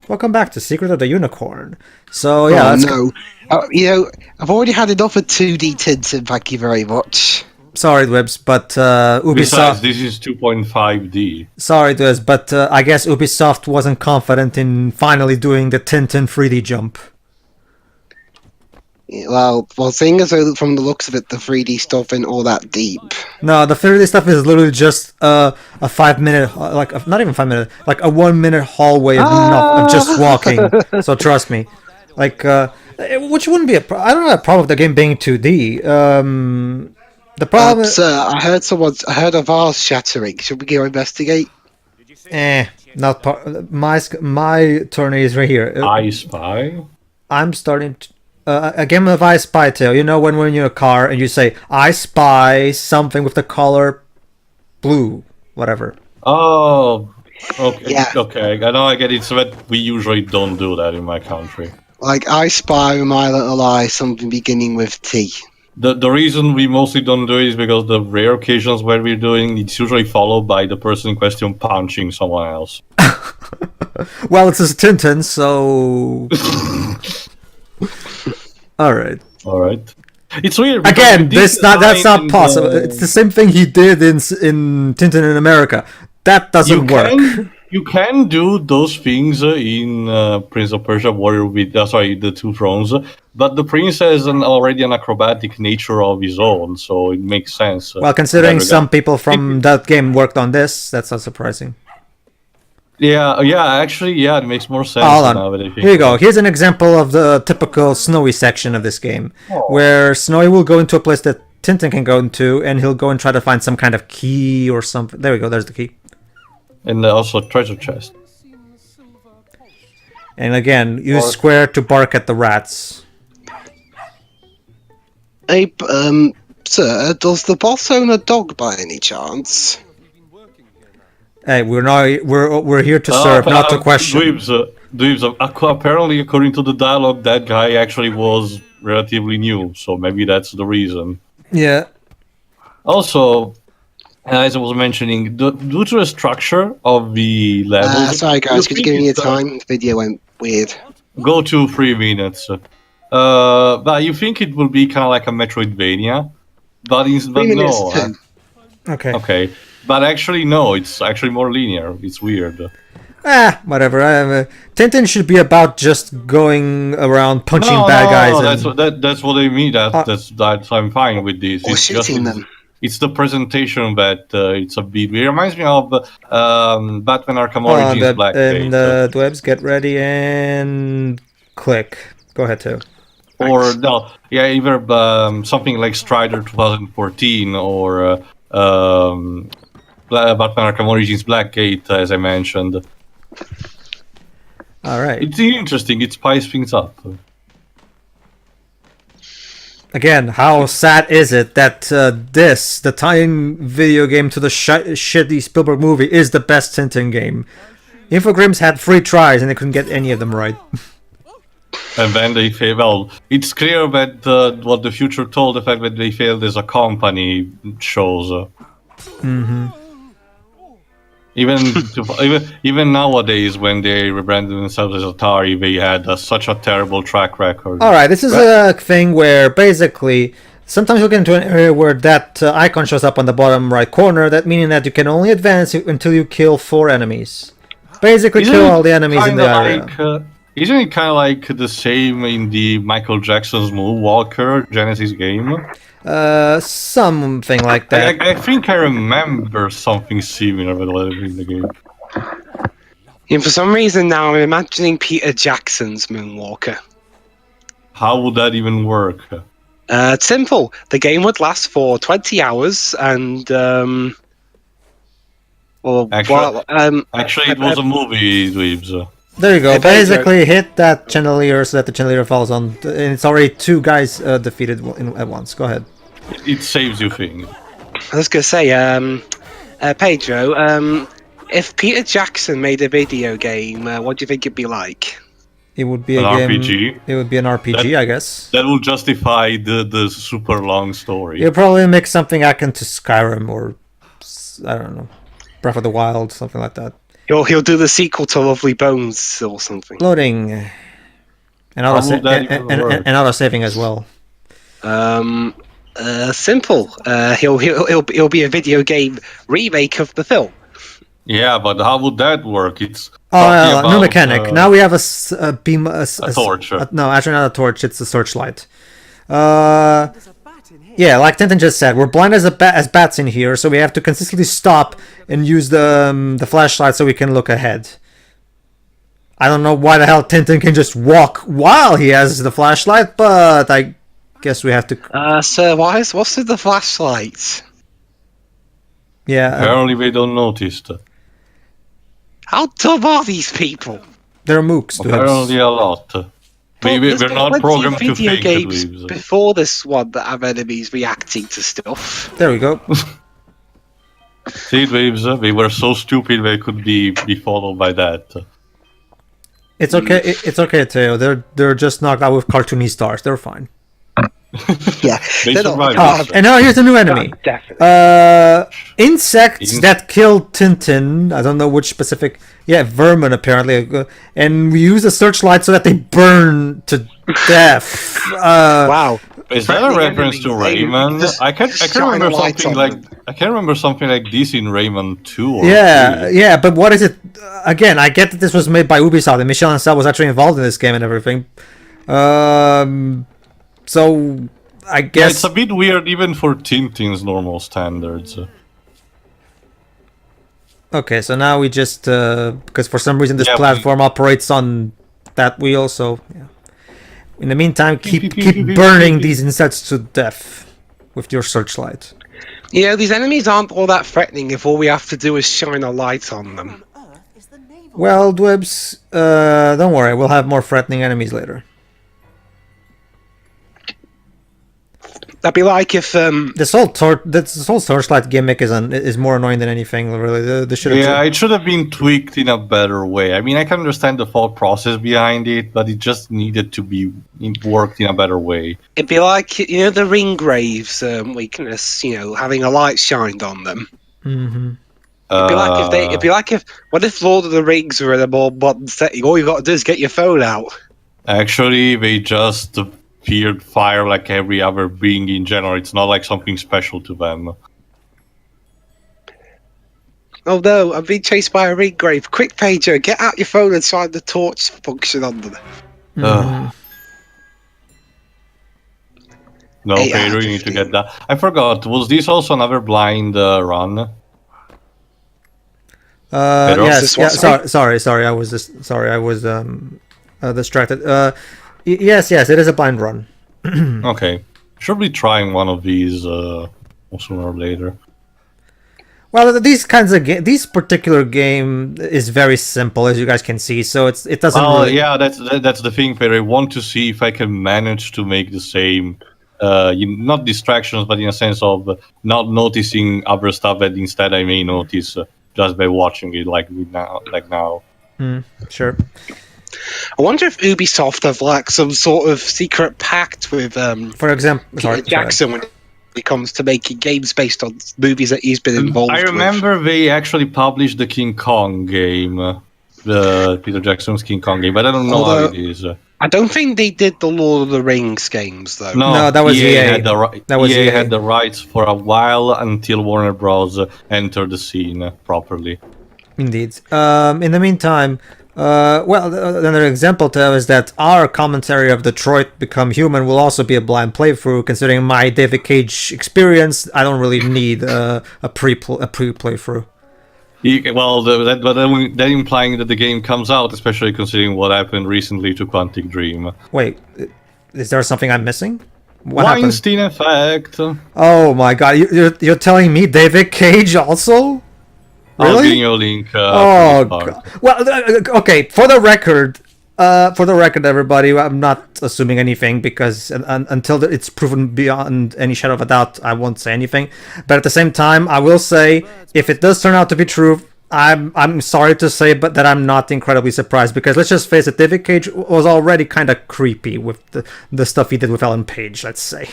Welcome back to Secret of the Unicorn. So yeah, Oh let's go. no. I've already had enough of 2D Tintin, thank you very much. Sorry, Dwebs, but Besides, Ubisoft. this is 2.5D. Sorry, Dwebs, but I guess Ubisoft wasn't confident in finally doing the Tintin 3D jump. Well, seeing as though from the looks of it, the 3D stuff ain't all that deep. No, the 3D stuff is literally just a 5 minute, not even 5 minutes, like a 1 minute hallway of just walking. So trust me, which wouldn't be I don't have a problem with the game being 2D. The problem, Sir, I heard a vase shattering. Should we go investigate? not part. My turn is right here. I Spy? I'm starting to, a game of I Spy Tale. You know when we're in your car and you say, I spy something with the color blue, whatever. Oh, okay. Yeah. Okay, I know I get it, so that we usually don't do that in my country. Like, I spy with my little eye something beginning with T. The reason we mostly don't do it is because the rare occasions where we're doing it's usually followed by the person in question punching someone else. Well, it's a Tintin, so... Alright. Alright. It's weird. Again, that's not possible. It's the same thing he did in Tintin in America. That doesn't work. You can do those things in Prince of Persia Warrior with the Two Thrones, but the prince has already an acrobatic nature of his own, so it makes sense. Well, considering some people from that game worked on this, that's not surprising. Yeah, actually, it makes more sense. Hold on. Now that I think Here you go. Here's an example of the typical Snowy section of this game, where Snowy will go into a place that Tintin can go into, and he'll go and try to find some kind of key or something. There we go. There's the key. And also treasure chest. And again, use square to bark at the rats. Hey, sir, does the boss own a dog by any chance? Hey, we're here to serve, not to question. Dweebs, apparently, according to the dialogue, that guy actually was relatively new, so maybe that's the reason. Yeah. Also, as I was mentioning, due to the structure of the levels... Sorry guys, could you give me a time? The video went weird. Go to 3 minutes. But you think it will be kind of like a Metroidvania, but 3 minutes no. too. Okay. But actually, no, it's actually more linear. It's weird. Whatever. Tintin should be about just going around punching bad guys. That's what I mean. That's I'm fine with this. Or shooting them. It's the presentation that it's a bit. It reminds me of Batman Arkham Origins Black And Dwebs, get ready and click. Go ahead, too. Or no, yeah, either something like Strider 2014 or Batman Arkham Origins Blackgate, as I mentioned. All right. It's interesting. It spices things up. Again, how sad is it that the tie-in video game to the shitty Spielberg movie is the best Tintin game? Infogrames had 3 tries and they couldn't get any of them right. And then they failed. Well, it's clear that what the future told, the fact that they failed as a company, shows. Mm-hmm. Even nowadays, when they rebranded themselves as Atari, they had such a terrible track record. Alright, this is a thing where basically sometimes you get into an area where that icon shows up on the bottom right corner, that meaning that you can only advance until you kill 4 enemies. Basically kill all the enemies in the area. Isn't it kind of like the same in the Michael Jackson's Moonwalker Genesis game? Something like that. I think I remember something similar in the game. And for some reason now I'm imagining Peter Jackson's Moonwalker. How would that even work? It's simple. The game would last for 20 hours and actually it was a movie, Dweebs. There you go. Basically hit that chandelier so that the chandelier falls on, and it's already 2 guys defeated at once. Go ahead. It saves you things. I was gonna say, Pedro, if Peter Jackson made a video game, what do you think it'd be like? It would be an game, RPG. It would be an RPG, I guess. That will justify the super long story. You'll probably make something akin to Skyrim or I don't know, Breath of the Wild, something like that. He'll do the sequel to Lovely Bones or something. Loading. And How would that even work? and auto saving as well. Simple. He'll be a video game remake of the film. Yeah, but how would that work? It's Oh, talking new about, mechanic. Now we have a beam. A torch. No, actually not a torch. It's a searchlight. Yeah, like Tintin just said, we're blind as bats in here, so we have to consistently stop and use the flashlight so we can look ahead. I don't know why the hell Tintin can just walk while he has the flashlight, but I guess we have to. Sir, what's with the flashlight? Yeah, Apparently they don't notice. How dumb are these people? they're mooks. Apparently a lot. Maybe There's they're been not plenty of programmed to video think, games it leaves. before this one that have enemies reacting to stuff. There we go. See, waves, they were so stupid they could be followed by that. It's okay. It's okay, Teo. They're just knocked out with cartoony stars. They're fine. Yeah, They they're not- survived. And now here's a new enemy. definitely. Insects that kill Tintin. I don't know which specific. Yeah, vermin apparently. And we use a searchlight so that they burn to death. Wow. Is that a Threatening reference to enemies, they Rayman? just I can shine remember lights something on like them. I can remember something like this in Rayman 2 or Yeah, 3. yeah, but what is it? Again, I get that this was made by Ubisoft and Michel Ancel was actually involved in this game and everything. So I Yeah, guess it's a bit weird even for Tintin's normal standards. okay. So now we just because for some reason this Yeah, platform operates on that wheel. So yeah. In the meantime, keep beep, burning beep. these insects to death with your searchlight. You know, these enemies aren't all that threatening if all we have to do is shine a light on them. Well, Dwebs, don't worry. We'll have more threatening enemies later. That'd be like if This whole searchlight gimmick is more annoying than anything. Really, they should have. Yeah, it should have been tweaked in a better way. I mean, I can understand the thought process behind it, but it just needed to be worked in a better way. it'd be like, you know, the ring graves weakness. You know, having a light shined on them. Mm-hmm. It'd be like if what if Lord of the Rings were in a more modern setting? All you got to do is get your phone out. Actually, they just feared fire like every other being in general. It's not like something special to them. Oh no, I'm being chased by a ring grave. Quick, Pedro, get out your phone and shine the torch function on them. No, Hey, Pedro, you need to get that. I forgot. Was this also another blind run? Pedro? Yes. This Yeah. one? Sorry. I was distracted. Yes. It is a blind run. Okay. Should be trying one of these sooner or later. Well, this particular game is very simple, as you guys can see. So it doesn't. Really... Yeah, that's the thing, Pedro. I want to see if I can manage to make the same. Not distractions, but in a sense of not noticing other stuff that instead I may notice just by watching it, like now. Sure. I wonder if Ubisoft have like some sort of secret pact with For example, Peter Jackson when it comes to making games based on movies that he's been involved I with. remember they actually published the King Kong game, the Peter Jackson's King Kong game, but I don't know how it is. I don't think they did the Lord of the Rings games though. No, that was EA. Had That was EA EA. had the rights for a while until Warner Bros. Entered the scene properly. Indeed. In the meantime, another example is that our commentary of Detroit Become Human will also be a blind playthrough. Considering my David Cage experience, I don't really need a pre playthrough. That implying that the game comes out, especially considering what happened recently to Quantic Dream. Wait, is there something I'm missing? What happened? Weinstein effect. Oh my god, you're telling me David Cage also? I'll Really? give you a link. Oh god. Well, okay. For the record, everybody, I'm not assuming anything because until it's proven beyond any shadow of a doubt, I won't say anything. But at the same time, I will say if it does turn out to be true, I'm sorry to say, but that I'm not incredibly surprised because let's just face it, David Cage was already kind of creepy with the stuff he did with Ellen Page. Let's say.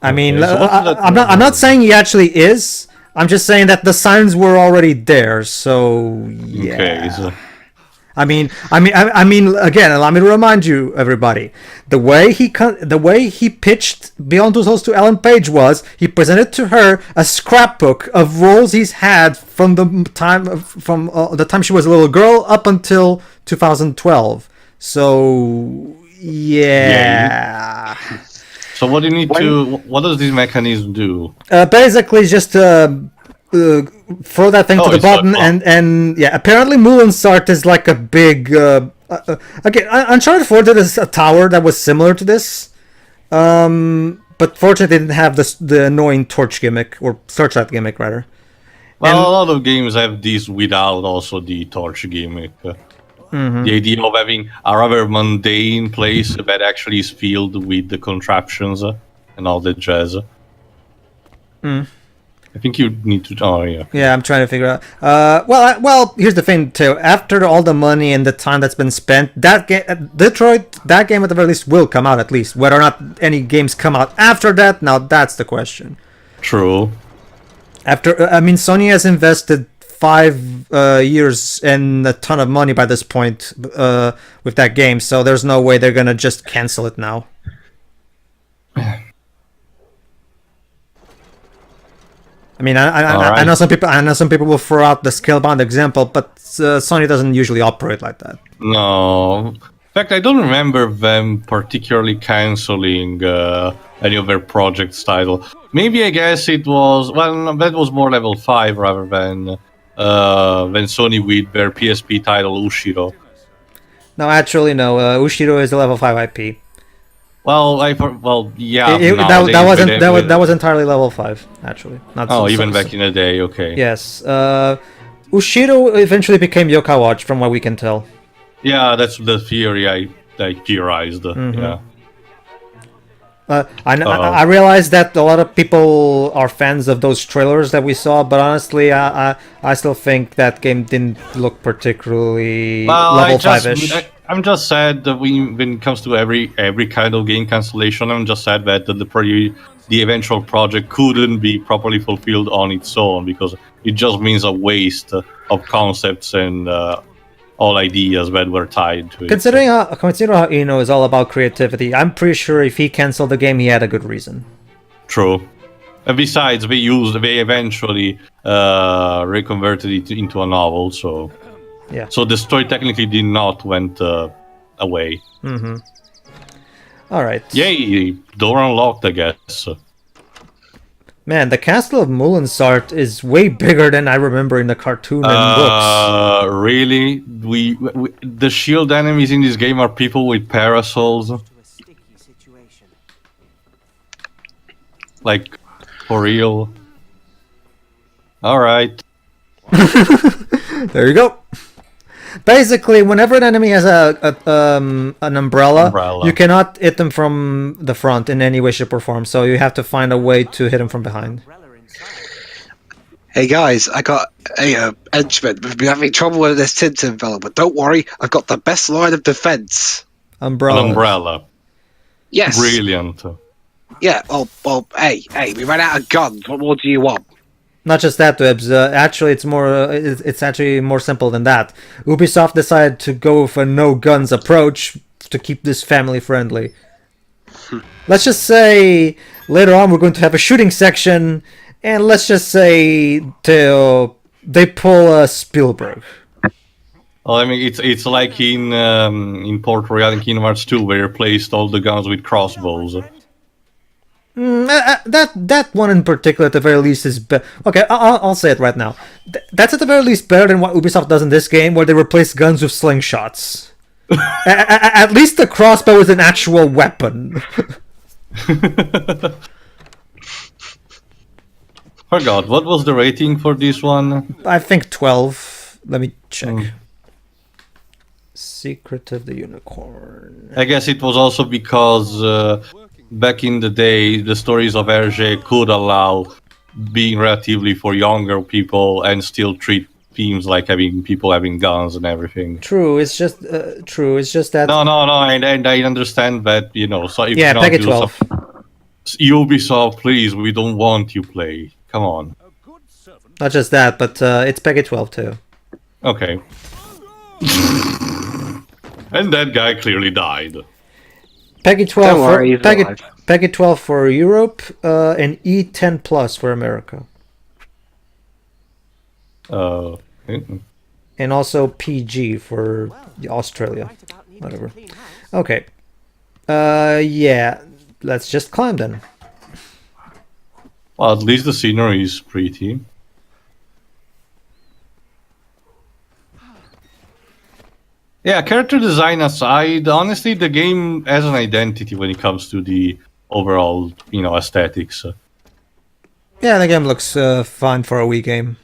I mean, so I'm not saying he actually is. I'm just saying that the signs were already there, so yeah. Okay, so I mean, again, allow me to remind you, everybody, the way he pitched Beyond Two Souls to Ellen Page was he presented to her a scrapbook of roles he's had from the time she was a little girl up until 2012. So yeah. So what do you need to? What does this mechanism do? Basically, just throw that thing to the it's button, like, and yeah. Apparently, Mulensart is like a big. Again, Uncharted 4 did a tower that was similar to this, but fortunately, it didn't have the annoying torch gimmick or searchlight gimmick, rather. Well, a lot of games have this without also the torch gimmick. The idea of having a rather mundane place that actually is filled with the contraptions and all the jazz. I think you need to. Oh yeah. Yeah, I'm trying to figure out. Well, here's the thing too. After all the money and the time that's been spent, that Detroit, that game at the very least will come out at least. Whether or not any games come out after that, now that's the question. True. Sony has invested 5 years and a ton of money by this point with that game, so there's no way they're gonna just cancel it now. I mean, I know some people. I know some people will throw out the Scalebound example, but Sony doesn't usually operate like that. No. In fact, I don't remember them particularly canceling any of their projects title. Maybe I guess it was that was more level 5 rather than Sony with their PSP title Ushiro. No, actually, no. Ushiro is a level 5 IP. Yeah. That was entirely level 5, actually. Even back in the day, okay. Yes. Ushiro eventually became Yokai Watch, from what we can tell. Yeah, that's the theory I theorized. Yeah. I realize that a lot of people are fans of those trailers that we saw, but honestly, I still think that game didn't look particularly level 5-ish. I'm just sad that when it comes to every kind of game cancellation, I'm just sad that the eventual project couldn't be properly fulfilled on its own, because it just means a waste of concepts and all ideas that were tied to it. Considering how Eno is all about creativity, I'm pretty sure if he canceled the game, he had a good reason. True. And besides, they eventually reconverted it into a novel, so yeah. So the story technically did not went away. Mm-hmm. All right. Yay! Door unlocked, I guess. Man, the castle of Mulensart is way bigger than I remember in the cartoon and books. Really? The shield enemies in this game are people with parasols? Like, for real? Alright. There you go. Basically, whenever an enemy has an umbrella, you cannot hit them from the front in any way, shape, or form. So you have to find a way to hit them from behind. Hey guys, I got a henchman. We've been having trouble with this Tintin fella, but don't worry, I've got the best line of defense. Umbrella. An umbrella. Yes. Brilliant. Yeah. Well. Hey, we ran out of guns. What more do you want? Not just that, Dibs. Actually, it's actually more simple than that. Ubisoft decided to go with a no guns approach to keep this family friendly. Let's just say later on we're going to have a shooting section, and let's just say till they pull a Spielberg. Well, I mean, it's like in Port Royal in Kingdom Hearts 2, where you replaced all the guns with crossbows. That one in particular, at the very least, is okay. I'll say it right now. That's at the very least better than what Ubisoft does in this game, where they replace guns with slingshots. At least the crossbow is an actual weapon. Oh God, what was the rating for this one? I think 12. Let me check. Secret of the Unicorn. I guess it was also because back in the day, the stories of Hergé could allow being relatively for younger people and still treat themes like people having guns and everything. True. It's just that. No. And I understand that, you know. So if yeah, package 12. Ubisoft, please, we don't want you play. Come on. Not just that, but it's Peggy 12 too. Okay. And that guy clearly died. Peggy 12 Don't worry, he's for alive. Peggy 12 for Europe, and E10 plus for America, and also PG for Australia. Whatever. Okay. Yeah. Let's just climb then. Well, at least the scenery is pretty. Yeah, character design aside, honestly, the game has an identity when it comes to the overall, aesthetics. Yeah, the game looks fine for a Wii game.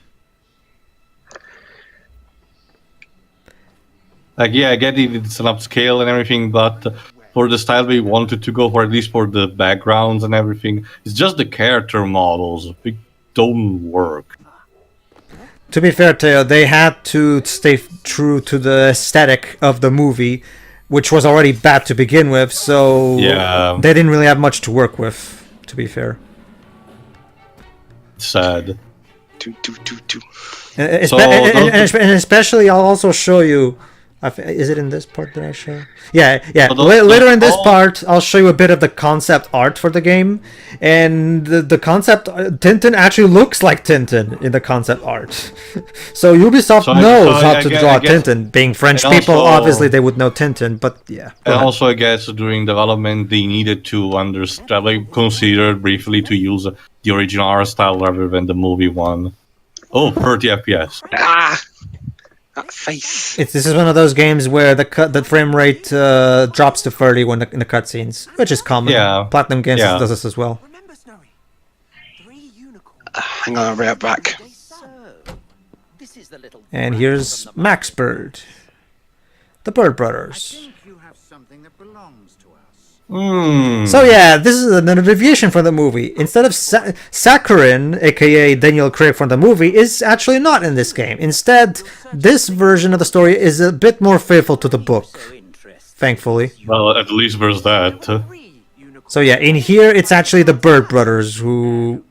Like, yeah, I get it, it's an upscale and everything, but for the style we wanted to go for, at least for the backgrounds and everything, it's just the character models. They don't work. To be fair, Teo, they had to stay true to the aesthetic of the movie, which was already bad to begin with, so Yeah. they didn't really have much to work with, to be fair. Sad. And, So and especially, I'll also show you. Is it in this part that I show? Yeah. So those- Later in this all- part, I'll show you a bit of the concept art for the game, and the concept Tintin actually looks like Tintin in the concept art. So Ubisoft So knows how I to guess- draw I guess- Tintin. Being French and people, also- obviously they would know Tintin, but yeah. Go And ahead. also, I guess during development, they needed to understand, like, consider briefly to use the original art style rather than the movie one. Oh, 30 FPS. Ah! That face. This is one of those games where the frame rate drops to 30 when in the cutscenes, which is common. Yeah. Platinum Games Yeah. does this as well. Remember, Snowy? 3 unicorns. Hang on, I'll be right back. So, this is the little And here's Max Bird, the Bird Brothers. think you have something that belongs to us. So yeah, this is another deviation from the movie. Instead of Sakharin, aka Daniel Craig from the movie, is actually not in this game. Instead, this version of the story is a bit more faithful to the book, thankfully. Well, at least there's that. 3 unicorns. So yeah, in here it's actually the Bird Brothers who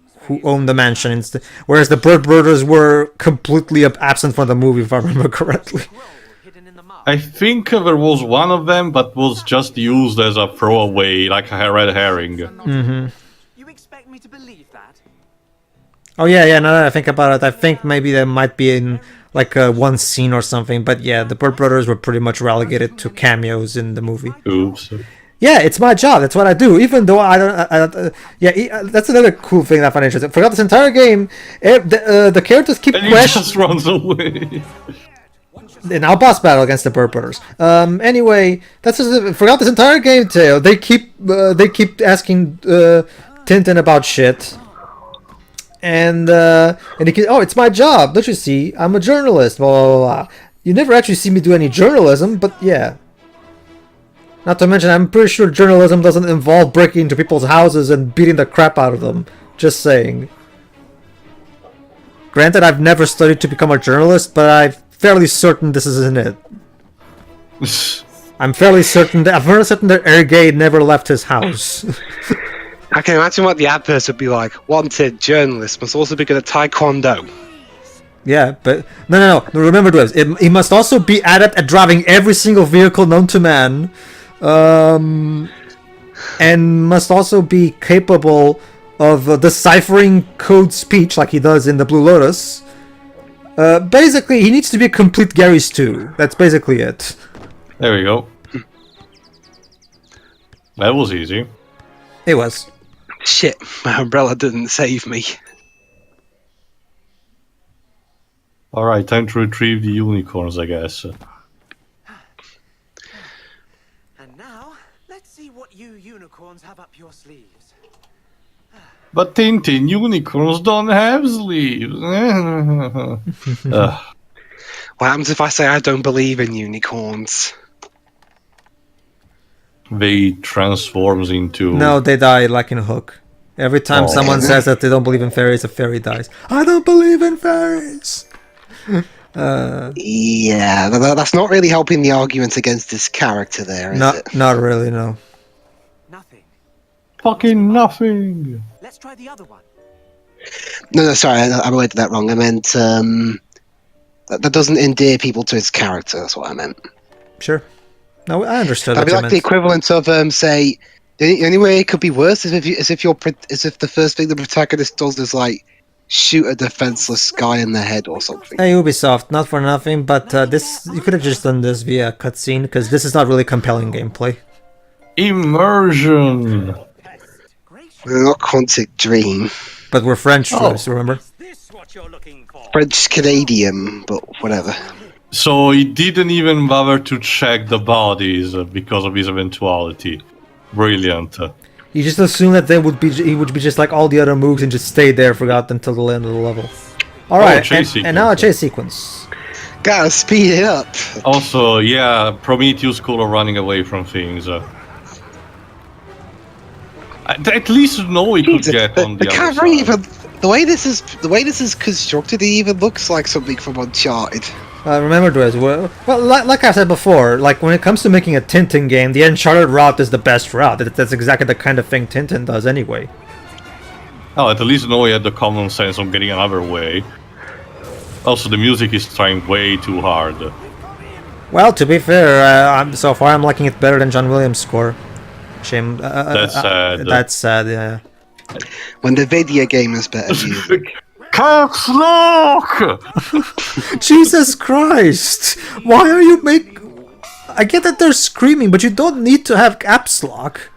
own the mansion, whereas the Bird Brothers were completely absent from the movie, if I remember correctly. Hidden in the mud. I think there was one of them, but was just used as a throwaway, like a red herring. You expect me to believe that? Oh yeah, now that I think about it, I think maybe they might be in like one scene or something. But yeah, the Bird Brothers were pretty much relegated to cameos in the movie. Oops. Yeah, it's my job. That's what I do. Even though I don't. That's another cool thing that I find interesting. Throughout this entire game, the characters keep And he questioning. just runs away. In our boss battle against the Bird Brothers. Anyway, that's just, throughout this entire game, Teo, they keep asking Tintin about shit, and he keeps, it's my job. Don't you see? I'm a journalist. Blah blah blah. You never actually see me do any journalism, but yeah. Not to mention, I'm pretty sure journalism doesn't involve breaking into people's houses and beating the crap out of them. Just saying. Granted, I've never studied to become a journalist, but I'm fairly certain this isn't it. I'm fairly certain that Ergay never left his house. I can imagine what the adverts would be like. Wanted journalist must also be good at taekwondo. Yeah, but no. Remember this. He must also be adept at driving every single vehicle known to man, and must also be capable of deciphering code speech like he does in the Blue Lotus. Basically, he needs to be a complete Gary Stu. That's basically it. There we go. That was easy. It was. Shit, my umbrella didn't save me. Alright, time to retrieve the unicorns, I guess. And now, let's see what you unicorns have up your sleeves. But Tintin, unicorns don't have sleeves. Ugh. What happens if I say I don't believe in unicorns? They transforms into... No, they die like in Hook. Every time Oh. someone says that they don't believe in fairies, a fairy dies. I don't believe in fairies! Yeah, that's not really helping the argument against this character there, is it? Not really, no. Nothing. Fucking nothing. Let's try the other one. No, sorry, I worded that wrong. I meant that doesn't endear people to his character. That's what I meant. Sure. No, I understood That'd what be you like the meant. equivalent of say. The only way it could be worse is if the first thing the protagonist does is like shoot a defenseless guy in the head or something. Hey, Ubisoft, not for nothing, but this you could have just done this via cutscene, because this is not really compelling gameplay. Immersion. Not Quantic Dream, But we're French, troops, remember? French Canadian, but whatever. So he didn't even bother to check the bodies because of his eventuality. Brilliant. You just assume that he would be just like all the other moves and just stay there, forgot until the end of the level. Alright, and now a chase sequence. Gotta speed it up. Also, yeah, Prometheus cool of running away from things. At least Snowy could get on the other cavalry side. even the way this is constructed, it even looks like something from Uncharted. Remember, Dwez, well, like I said before, like when it comes to making a Tintin game, the Uncharted route is the best route. That's exactly the kind of thing Tintin does anyway. Oh, at least Snowy had the common sense of getting another way. Also, the music is trying way too hard. Well, to be fair, so far I'm liking it better than John Williams' score. Shame. That's sad. That's sad, yeah. When the video game is better music. Caps lock! Jesus Christ! Why are you I get that they're screaming, but you don't need to have caps lock.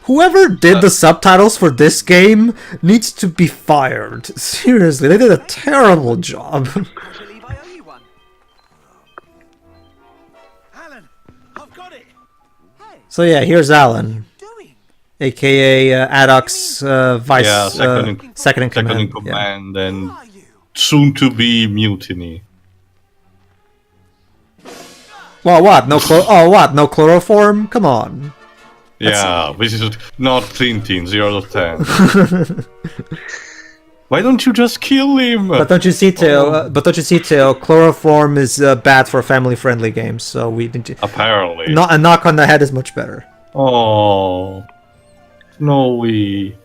Whoever did the subtitles for this game needs to be fired. Seriously, they did a terrible job. Alan, I've got it. Hey, So yeah, here's Alan, doing? aka Addock's vice, Yeah, second in command. Second in Yeah. command, Who and are you? soon to be mutiny. Well, what? No no chloroform? Come on. Yeah, this is not Tintin, 0 to 10. Why don't you just kill him? But don't you see, Theo? Chloroform is bad for family-friendly games, so we need to. Apparently. Not a knock on the head is much better. Oh, Snowy.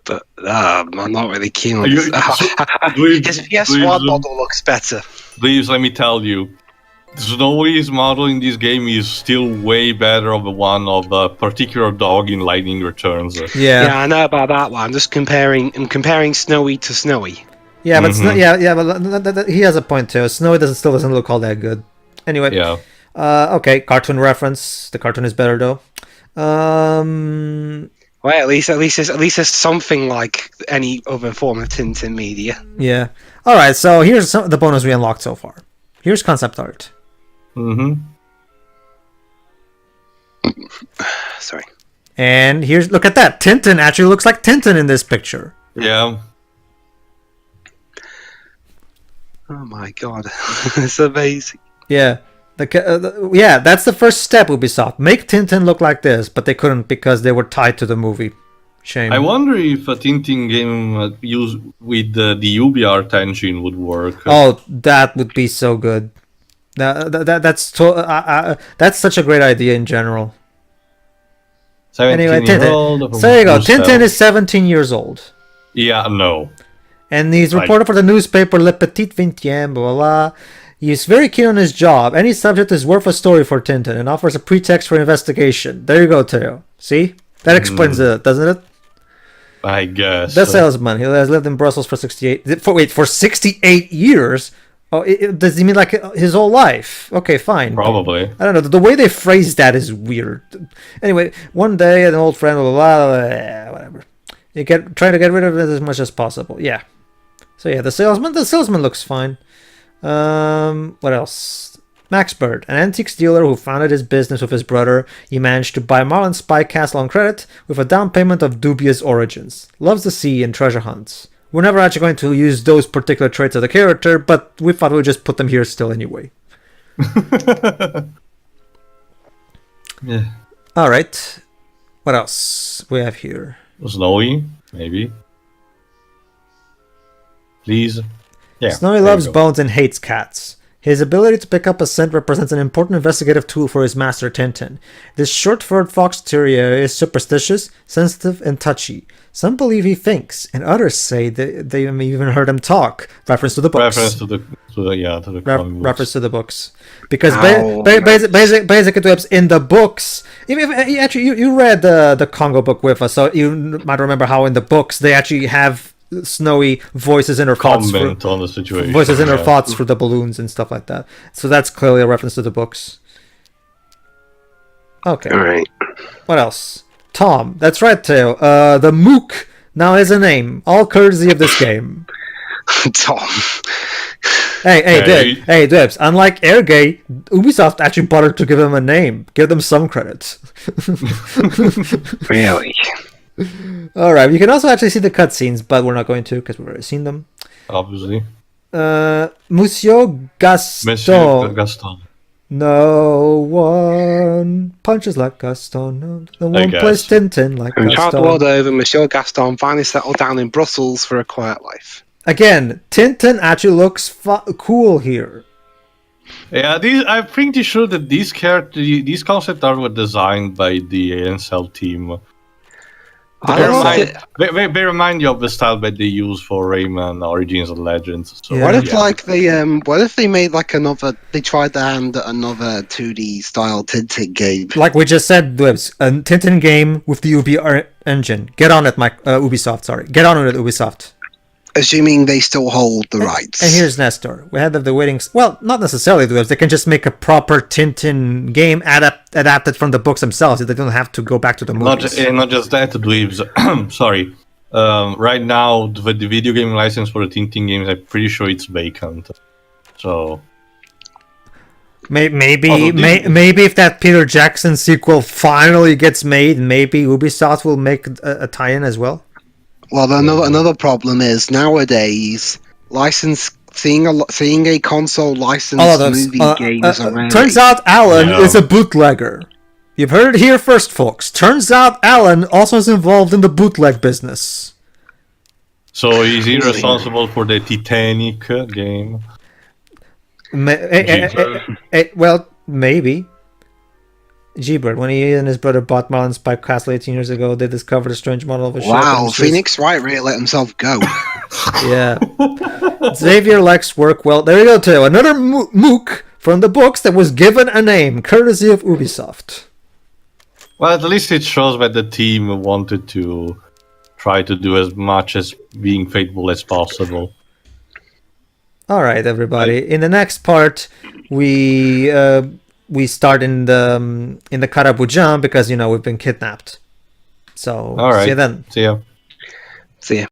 But I'm not really keen on You- this. His PS1 model looks better. Please let me tell you, Snowy's model in this game is still way better of the one of a particular dog in Lightning Returns. Yeah, I know about that one. I'm comparing Snowy to Snowy. Yeah, but but he has a point too. Snowy still doesn't look all that good. Anyway, Yeah. Okay, cartoon reference. The cartoon is better though. Well, at least there's something like any other form of Tintin media. Yeah. All right. So here's the bonus we unlocked so far. Here's concept art. Mm-hmm. Sorry. And look at that. Tintin actually looks like Tintin in this picture. Yeah. Oh my god, it's amazing. Yeah. Yeah, that's the first step, Ubisoft. Make Tintin look like this, but they couldn't because they were tied to the movie. Shame. I wonder if a Tintin game used with the UbiArt engine would work. Oh, that would be so good. That's such a great idea in general. Anyway, Tintin. So there you go. Tintin is 17 years old. Yeah, no. And he's reporter for the newspaper Le Petit Vingtième, blah, blah, blah. He's very keen on his job. Any subject is worth a story for Tintin and offers a pretext for investigation. There you go, Theo. See? That explains it, doesn't it? I guess. The salesman. He has lived in Brussels for 68 years? Oh, does he mean like his whole life? Okay, fine. Probably. I don't know. The way they phrase that is weird. Anyway, one day an old friend, blah, blah, blah, blah, whatever. Try to get rid of it as much as possible. Yeah. So yeah, the salesman looks fine. What else? Max Bird, an antiques dealer who founded his business with his brother. He managed to buy Marlinspike Castle on credit with a down payment of dubious origins. Loves the sea and treasure hunts. We're never actually going to use those particular traits of the character, but we thought we'd just put them here still anyway. Yeah. Alright. What else we have here? Snowy, maybe. Please. Yeah. Snowy there loves you go. bones and hates cats. His ability to pick up a scent represents an important investigative tool for his master Tintin. This short-furred fox terrier is superstitious, sensitive, and touchy. Some believe he thinks, and others say they even heard him talk. Reference to the books. Reference to the comic books. Reference to the books. Because Ow. basically, in the books, you read the Congo book with us, so you might remember how in the books they actually have Snowy voices in her thoughts on the situation. voices in her thoughts for the balloons and stuff like that. So that's clearly a reference to the books. Okay. All right. What else? Tom. That's right, Theo. The Mook now has a name, all courtesy of this game. Tom. Hey, Dibs. Unlike Airgate, Ubisoft actually bothered to give him a name. Give them some credit. Really? Alright, you can also actually see the cutscenes, but we're not going to because we've already seen them. Obviously. Monsieur Gaston. Monsieur Gaston. No one punches like Gaston. No one guess. plays Tintin like In Charles Gaston. World over, Monsieur Gaston finally settled down in Brussels for a quiet life. Again, Tintin actually looks cool here. Yeah, I'm pretty sure that these concept art were designed by the ANSL team. They remind you of the style that they use for Rayman Origins and Legends. So, Yeah. What if they made like they tried their hand at another 2D style Tintin game? Like we just said, Dibs, a Tintin game with the Ubi engine. Get on it, Ubisoft. Sorry, get on it, Ubisoft. Assuming they still hold the rights. And here's Nestor. We had the waiting. Well, not necessarily, Dibs. They can just make a proper Tintin game adapted from the books themselves. They don't have to go back to the movies. Not just that, Dweebs. Sorry. Right now, the video game license for the Tintin games, I'm pretty sure it's vacant. So Maybe if that Peter Jackson sequel finally gets made, maybe Ubisoft will make a tie-in as well. Well, another problem is nowadays seeing a console licensed movie game is a rarity. Turns out Alan is a bootlegger. You've heard it here first, folks. Turns out Alan also is involved in the bootleg business. So is he responsible for the Titanic game? Well, maybe. G-Bird, when he and his brother bought Marlinspike Castle 18 years ago, they discovered a strange model of a ship. Wow, Phoenix Wright really let himself go. Yeah. Xavier likes work well. There you go, too. Another mook from the books that was given a name, courtesy of Ubisoft. Well, at least it shows that the team wanted to try to do as much as being faithful as possible. All right, everybody. In the next part, we start in the Karabujan because we've been kidnapped. So all right. see you then. See ya. See ya.